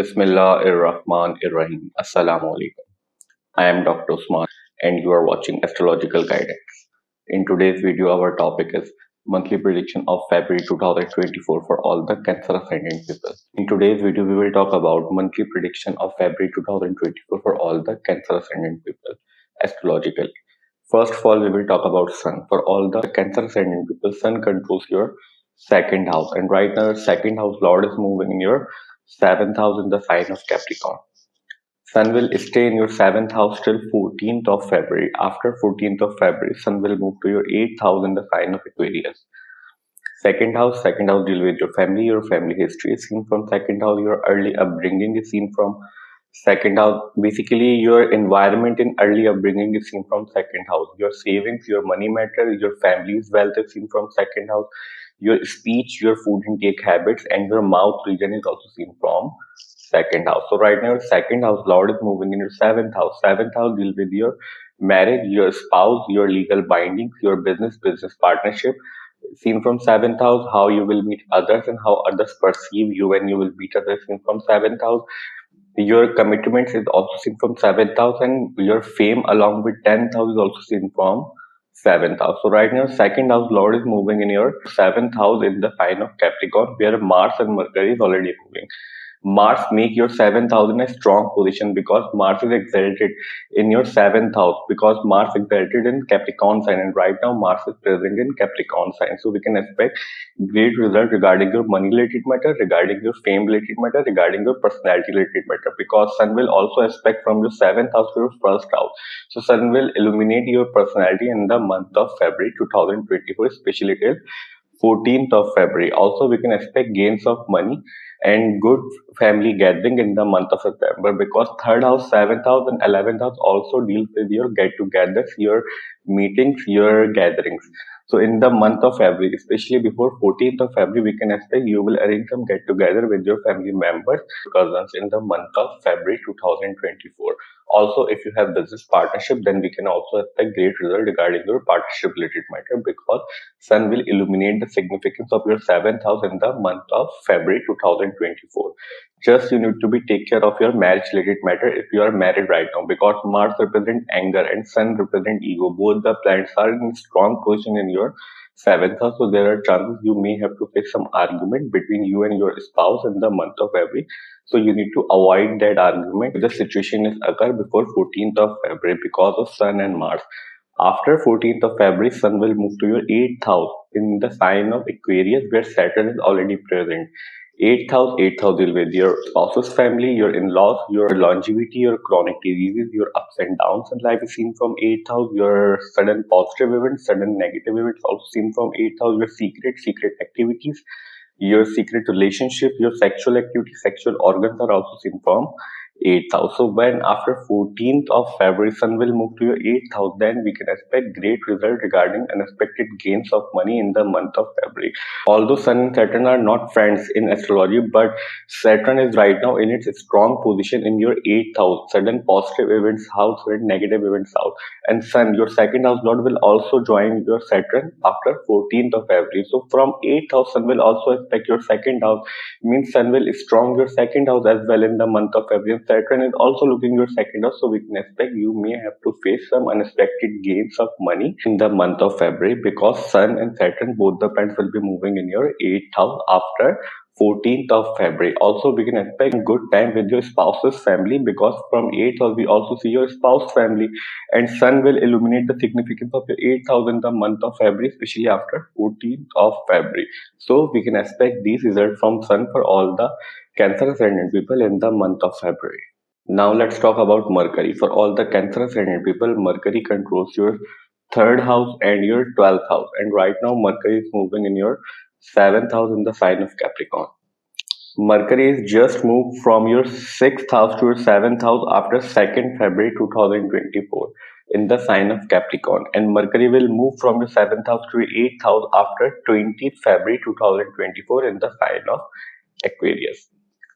Bismillahirrahmanirrahim. Assalamu alaikum. I am Dr. Usman and you are watching Astrological Guidance. In today's video, our topic is monthly prediction of February 2024 for all the Cancer Ascendant people. In today's video, we will talk about monthly prediction of February 2024 for all the Cancer Ascendant people astrologically. First of all, we will talk about Sun. For all the Cancer Ascendant people, Sun controls your second house, and right now, your second house Lord is moving in your seventh house in the sign of Capricorn. Sun will stay in your seventh house till 14th of February. After 14th of February, Sun will move to your eighth house in the sign of Aquarius. Second house deal with your family history is seen from second house, your early upbringing is seen from second house. Basically, your environment in early upbringing is seen from second house. Your savings, your money matter, your family's wealth is seen from second house. Your speech, your food intake habits, and your mouth region is also seen from second house. So right now, your second house Lord is moving in your seventh house. Seventh house deal with your marriage, your spouse, your legal bindings, your business partnership. Seen from seventh house, how you will meet others and how others perceive you when you will meet others. Seen from seventh house, your commitments is also seen from seventh house, and your fame along with 10th house is also seen from seventh house. So right now, second house Lord is moving in your seventh house in the sign of Capricorn, where Mars and Mercury is already moving. Mars make your seventh house in a strong position because Mars is exalted in your seventh house, because Mars exalted in Capricorn sign, and right now Mars is present in Capricorn sign. So we can expect great result regarding your money related matter, regarding your fame related matter, regarding your personality related matter, because Sun will also aspect from your seventh house to your first house. So Sun will illuminate your personality in the month of February 2024, especially till 14th of February. Also, we can expect gains of money and good family gathering in the month of September, because third house, seventh house, and 11th house also deals with your get-togethers, your meetings, your gatherings. So in the month of February, especially before 14th of February, we can expect you will arrange some get-together with your family members, cousins in the month of February 2024. Also, if you have business partnership, then we can also expect great result regarding your partnership related matter, because Sun will illuminate the significance of your seventh house in the month of February 2024. Just you need to be take care of your marriage related matter if you are married right now, because Mars represent anger and Sun represent ego. Both the planets are in strong position in your seventh house, so there are chances you may have to face some argument between you and your spouse in the month of February. So you need to avoid that argument if the situation is occur before 14th of February because of Sun and Mars. After 14th of February, Sun will move to your 8th house in the sign of Aquarius, where Saturn is already present. 8th house deal with your spouse's family, your in-laws, your longevity, your chronic diseases, your ups and downs in life is seen from 8th house, your sudden positive events, sudden negative events also seen from 8th house, your secret activities, your secret relationship, your sexual activity, sexual organs are also seen from 8th house. So when after 14th of February, Sun will move to your 8th house, then we can expect great result regarding unexpected gains of money in the month of February. Although Sun and Saturn are not friends in astrology, but Saturn is right now in its strong position in your 8th house, sudden positive events house, sudden negative events house. And Sun, your second house Lord, will also join your Saturn after 14th of February. So from 8th house, Sun will also expect your second house, means Sun will strong your second house as well in the month of February. Saturn is also looking your second house, so we can expect you may have to face some unexpected gains of money in the month of February, because Sun and Saturn, both the planets, will be moving in your 8th house after 14th of February. Also, we can expect good time with your spouse's family, because from 8th house we also see your spouse family, and Sun will illuminate the significance of your 8th house in the month of February, especially after 14th of February. So we can expect these results from Sun for all the Cancer Ascendant people in the month of February. Now let's talk about Mercury. For all the Cancer Ascendant people, Mercury controls your third house and your 12th house. And right now, Mercury is moving in your seventh house in the sign of Capricorn. Mercury is just moved from your sixth house to your seventh house after 2nd February 2024 in the sign of Capricorn. And Mercury will move from your seventh house to your eighth house after 20th February 2024 in the sign of Aquarius.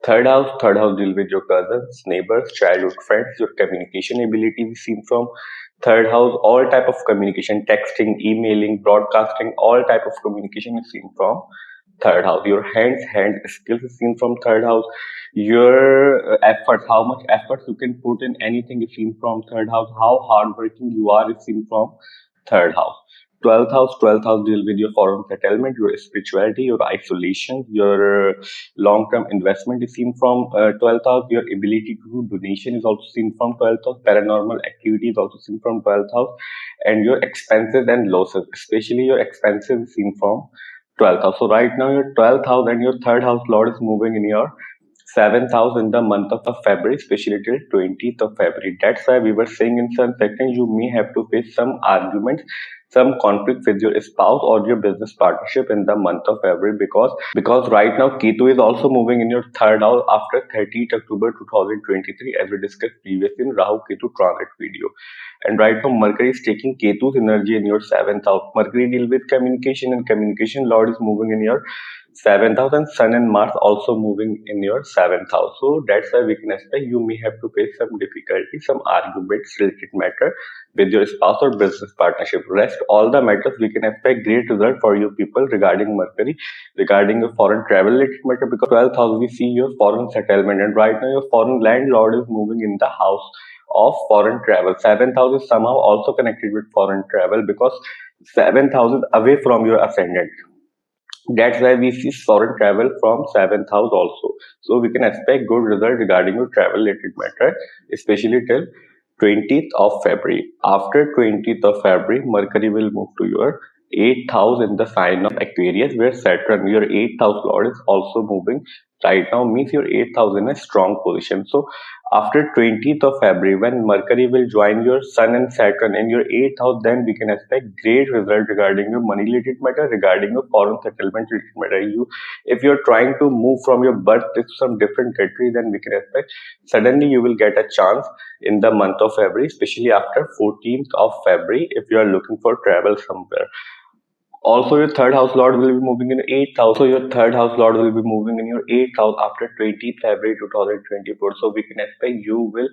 Third house deal with your cousins, neighbors, childhood friends, your communication ability is seen from third house. All type of communication, texting, emailing, broadcasting, all type of communication is seen from third house. Your hand skills is seen from third house. Your efforts, how much efforts you can put in anything is seen from third house. How hardworking you are is seen from third house. 12th house deal with your foreign settlement, your spirituality, your isolation, your long-term investment is seen from 12th house. Your ability to do donation is also seen from 12th house. Paranormal activity is also seen from 12th house. And your expenses and losses, especially your expenses is seen from 12th house. So right now your 12th house and your third house lord is moving in your 7th house in the month of February, especially till 20th of February. That's why we were saying in some seconds you may have to face some arguments, some conflict with your spouse or your business partnership in the month of February, because right now Ketu is also moving in your third house after 30th October 2023, as we discussed previously in Rahu Ketu transit video. And right now Mercury is taking Ketu's energy in your 7th house. Mercury deal with communication, and communication lord is moving in your 7th house, and Sun and Mars also moving in your 7th house. So that's why we can expect you may have to face some difficulty, some arguments related matter with your spouse or business partnership. Rest all the matters we can expect great result for you people regarding Mercury, regarding your foreign travel related matter, because 12th house we see your foreign settlement, and right now your foreign landlord is moving in the house of foreign travel. 7th house is somehow also connected with foreign travel because 7th house is away from your ascendant. That's why we see foreign travel from 7th house also. So we can expect good result regarding your travel related matter, especially till 20th of February. After 20th of February, Mercury will move to your 8th house in the sign of Aquarius, where Saturn, your 8th house lord, is also moving right now, means your 8th house in a strong position. So after 20th of February, when Mercury will join your Sun and Saturn in your 8th house, then we can expect great result regarding your money related matter, regarding your foreign settlement related matter. If you're trying to move from your birth to some different country, then we can expect suddenly you will get a chance in the month of February, especially after 14th of February, if you are looking for travel somewhere. Also, your third house lord will be moving in your 8th house. So your third house lord will be moving in your 8th house after 20th February 2024. So we can expect you will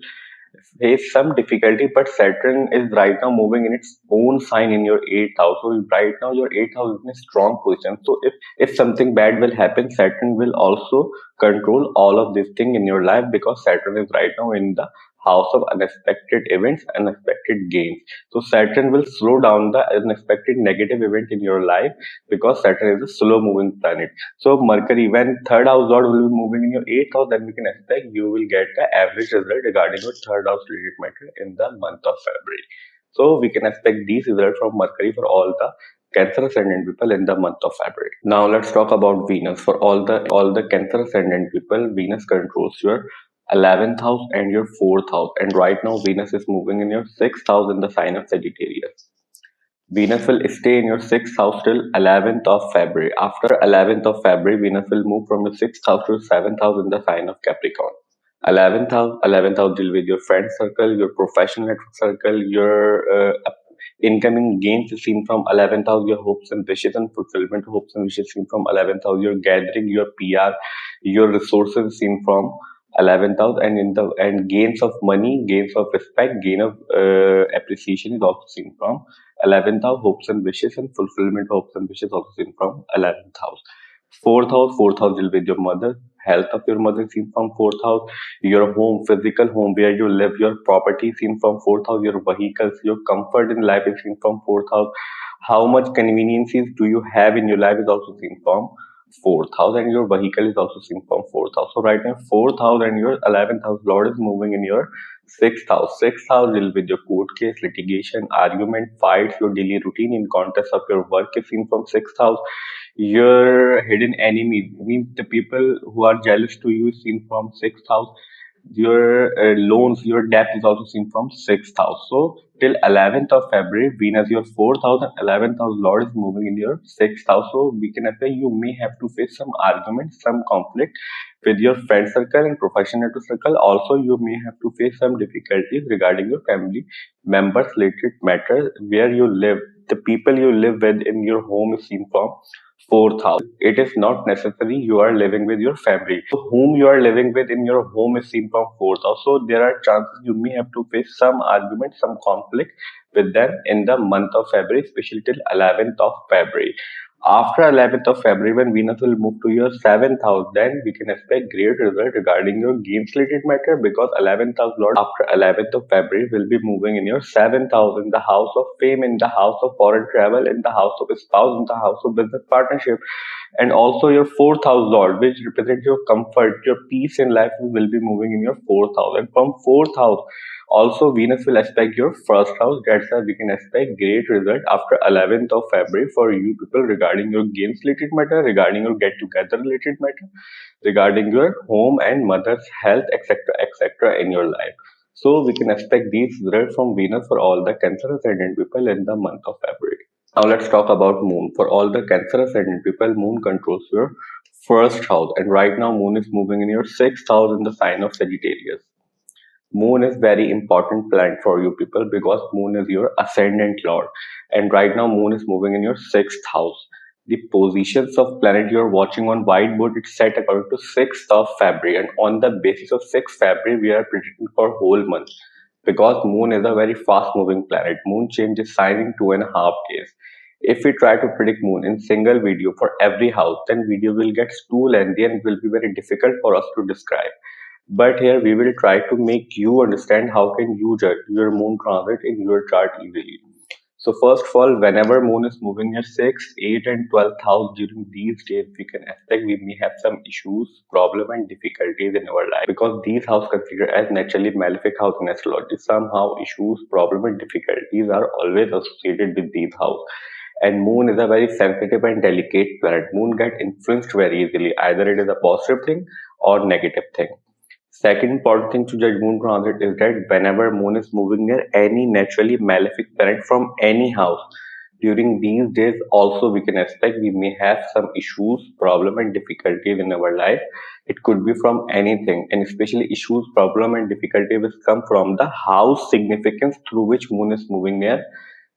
face some difficulty, but Saturn is right now moving in its own sign in your 8th house. So right now your 8th house is in a strong position. So if something bad will happen, Saturn will also control all of this thing in your life, because Saturn is right now in the house of unexpected events, unexpected gains. So Saturn will slow down the unexpected negative event in your life, because Saturn is a slow moving planet. So Mercury, when third house lord will be moving in your 8th house, then we can expect you will get the average result regarding your third house related matter in the month of February. So we can expect these results from Mercury for all the Cancer Ascendant people in the month of February. Now let's talk about Venus. For all the Cancer Ascendant people, Venus controls your 11th house and your 4th house, and right now Venus is moving in your 6th house in the sign of Sagittarius. Venus will stay in your 6th house till 11th of February. After 11th of February, Venus will move from your 6th house to 7th house in the sign of Capricorn. 11th house deal with your friend circle, your professional network circle, your incoming gains is seen from 11th house, your hopes and wishes and fulfillment hopes and wishes seen from 11th house, your gathering, your PR, your resources seen from 11th house, and in the and gains of money, gains of respect, gain of appreciation is also seen from 11th house, hopes and wishes and fulfillment hopes and wishes also seen from 11th house. Fourth house deal with your mother, health of your mother seen from 4th house, your home, physical home where you live, your property seen from 4th house, your vehicles, your comfort in life is seen from 4th house. How much conveniences do you have in your life is also seen from 4th house, and your vehicle is also seen from 4th house. So right now 4th house and your 11th house lord is moving in your 6th house. 6th house deal with your court case, litigation, argument, fights, your daily routine in context of your work is seen from 6th house. Your hidden enemies, means the people who are jealous to you, is seen from 6th house. Your loans, your debt is also seen from 6th house. So till 11th of February, Venus, your 4th house and 11th house lord, is moving in your 6th house. So we can say you may have to face some argument, some conflict with your friend circle and professional network circle. Also, you may have to face some difficulties regarding your family members related matters, where you live. The people you live with in your home is seen from 4th house. It is not necessary you are living with your family. So whom you are living with in your home is seen from 4th house. So there are chances you may have to face some argument, some conflict with them in the month of February, especially till 11th of February. After 11th of February, when Venus will move to your 7th house, then we can expect great result regarding your games related matter, because 11th house Lord after 11th of February will be moving in your 7th house, in the house of fame, in the house of foreign travel, in the house of spouse, in the house of business partnership, and also your 4th house Lord, which represents your comfort, your peace in life, will be moving in your 4th house. And from 4th house, also Venus will aspect your first house. That's why we can expect great result after 11th of February for you people regarding your games related matter, regarding your get together related matter, regarding your home and mother's health, etc., in your life. So we can expect these results from Venus for all the Cancer Ascendant people in the month of February. Now let's talk about Moon. For all the Cancer Ascendant people, Moon controls your first house, and right now Moon is moving in your sixth house in the sign of Sagittarius. Moon is very important planet for you people, because Moon is your ascendant lord, and right now Moon is moving in your sixth house. The positions of planet you're watching on whiteboard, it's set according to 6th of February, and on the basis of 6th February we are predicting for whole month, because Moon is a very fast moving planet. Moon changes sign in 2.5 days. If we try to predict Moon in single video for every house, then video will get too lengthy and will be very difficult for us to describe. But here we will try to make you understand how can you judge your Moon transit in your chart easily. So first of all, whenever Moon is moving in 6th, 8th and 12th house during these days, we can expect we may have some issues, problem and difficulties in our life, because these houses considered as naturally malefic house in astrology. Somehow issues, problem and difficulties are always associated with these houses. And Moon is a very sensitive and delicate planet. Moon get influenced very easily. Either it is a positive thing or negative thing. Second important thing to judge Moon transit is that whenever Moon is moving near any naturally malefic planet from any house, during these days also we can expect we may have some issues, problem and difficulties in our life. It could be from anything, and especially issues, problem and difficulty will come from the house significance through which Moon is moving near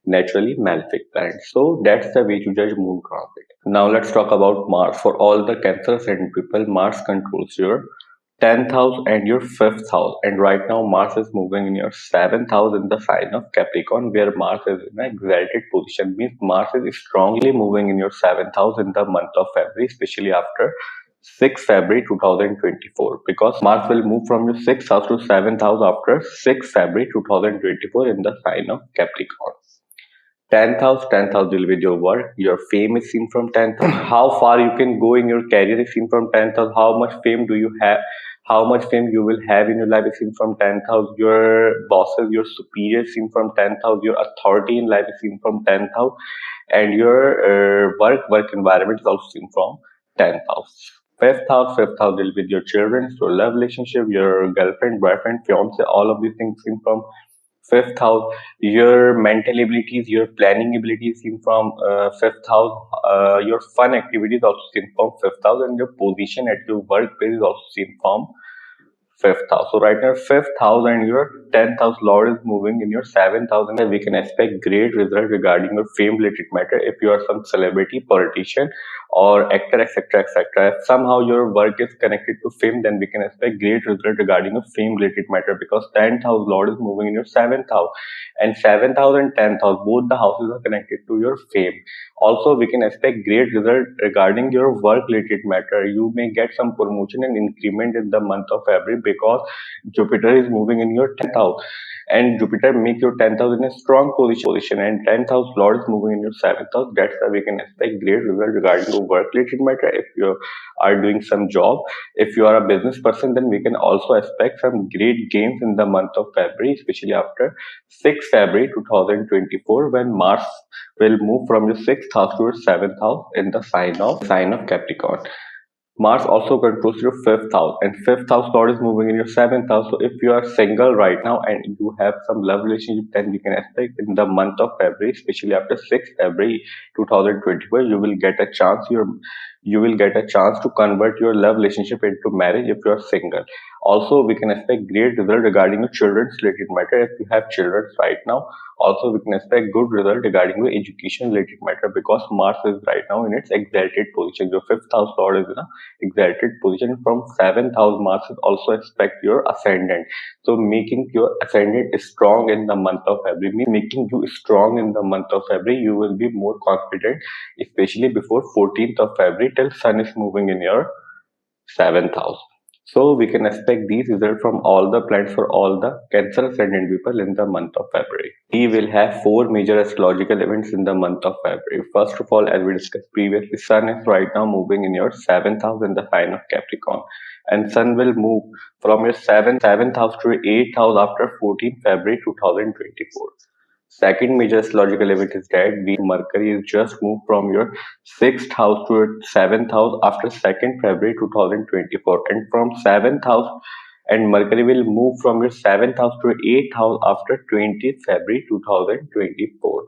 naturally malefic planets. So that's the way to judge Moon transit. Now let's talk about Mars. For all the Cancer Ascendant people, Mars controls your 10th house and your 5th house, and right now Mars is moving in your 7th house in the sign of Capricorn, where Mars is in an exalted position. Means Mars is strongly moving in your 7th house in the month of February, especially after 6 February 2024, because Mars will move from your 6th house to 7th house after 6 February 2024 in the sign of Capricorn. 10th house deal with your work. Your fame is seen from 10th house. How far you can go in your career is seen from 10th house. How much fame do you have? How much fame you will have in your life is seen from 10th house. Your bosses, your superiors seen from 10th house. Your authority in life is seen from 10th house. And your work environment is also seen from 10th house. Fifth house deal with your children, your love relationship, your girlfriend, boyfriend, fiance, all of these things seen from 5th house. Your mental abilities, your planning abilities seen from 5th house. Your fun activities also seen from 5th house, and your position at your workplace is also seen from 5th house. So right now 5th house and your 10th house Lord is moving in your 7th house, and we can expect great result regarding your fame related matter. If you are some celebrity, politician or actor, etc., if somehow your work is connected to fame, then we can expect great result regarding your fame related matter, because 10th house Lord is moving in your 7th house, and 7th house and 10th house, both the houses are connected to your fame. Also we can expect great result regarding your work related matter. You may get some promotion and increment in the month of February, because Jupiter is moving in your 10th house, and Jupiter makes your 10th house in a strong position, and 10th house Lord is moving in your 7th house. That's why we can expect great result regarding your work related matter. If you are doing some job, if you are a business person, then we can also expect some great gains in the month of February, especially after 6 February 2024, when Mars will move from your 6th house to your 7th house in the sign of Capricorn. Mars also controls your 5th house, and 5th house Lord is moving in your 7th house. So if you are single right now and you have some love relationship, then we can expect in the month of February, especially after 6th February 2024, you will get a chance to convert your love relationship into marriage if you are single. Also, we can expect great result regarding your children's related matter if you have children right now. Also, we can expect good result regarding your education related matter because Mars is right now in its exalted position. Your fifth house lord is in a exalted position. From seventh house, Mars is also expect your ascendant. So making your ascendant strong in the month of February, making you strong in the month of February, you will be more confident, especially before 14th of February till Sun is moving in your seventh house. So we can expect these results from all the planets for all the Cancer Ascendant people in the month of February. We will have four major astrological events in the month of February. First of all, as we discussed previously, Sun is right now moving in your seventh house in the sign of Capricorn. And Sun will move from your seventh house to your eighth house after 14th February 2024. Second major astrological event is that Mercury is just moved from your sixth house to your seventh house after 2nd February 2024, and from seventh house, and Mercury will move from your seventh house to your eighth house after 20th February 2024.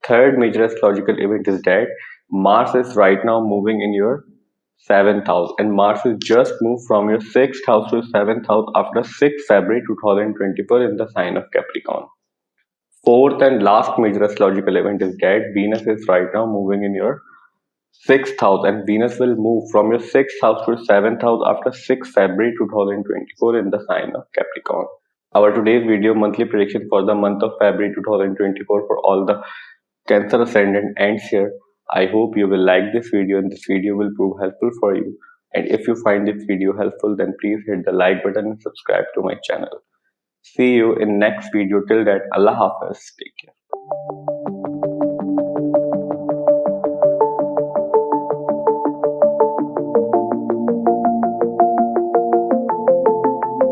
Third major astrological event is that Mars is right now moving in your seventh house, and Mars is just moved from your sixth house to your seventh house after 6th February 2024 in the sign of Capricorn. Fourth and last major astrological event is that Venus is right now moving in your sixth house, and Venus will move from your sixth house to your seventh house after 6th February 2024 in the sign of Capricorn. Our today's video monthly prediction for the month of February 2024 for all the Cancer Ascendant ends here. I hope you will like this video and this video will prove helpful for you. And if you find this video helpful, then please hit the like button and subscribe to my channel. See you in next video. Till that, Allah Hafiz. Take care.